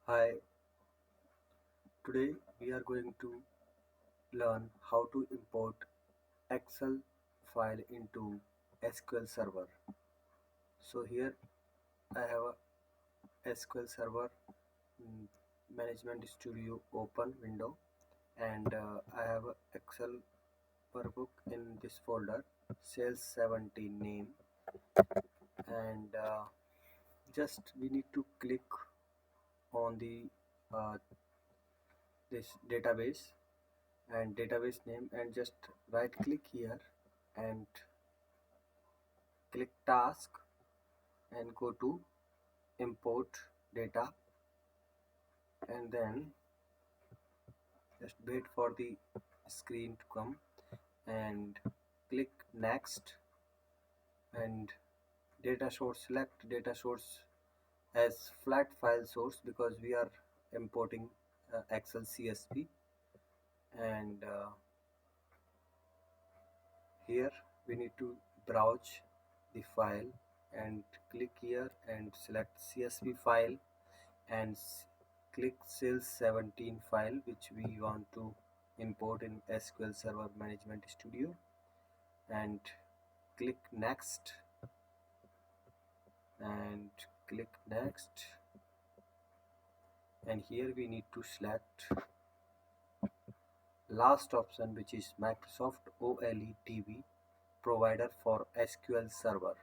Hi, today we are going to learn how to import Excel file into SQL Server. So here I have a SQL Server mm, Management Studio open window, and I have a Excel workbook in this folder, sales 17 name, and just we need to click on the uh, this database and database name, and just right click here and click task and go to import data, and then just wait for the screen to come and click next, and data source, select data source as flat file source because we are importing Excel CSV, and here we need to browse the file and click here and select CSV file and click sales 17 file which we want to import in SQL Server Management Studio, and click next and click next, and here we need to select last option, which is Microsoft OLEDB provider for SQL Server.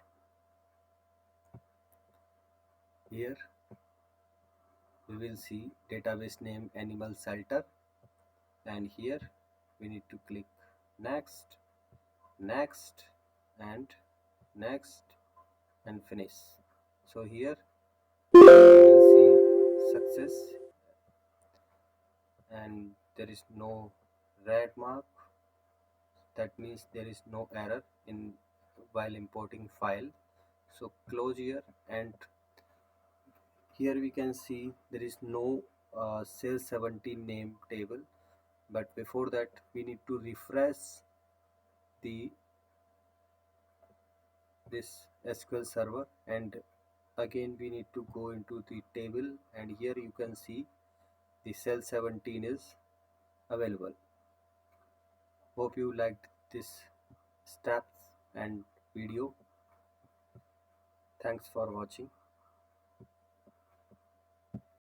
Here we will see database name animal shelter, and here we need to click next, next, and next, and finish. So here we will see success, and there is no red mark, that means there is no error in while importing file. So close here, and here we can see there is no sales 17 name table, but before that we need to refresh the this SQL server, and again we need to go into the table, and here you can see the cell 17 is available. Hope you liked this steps and video. Thanks for watching.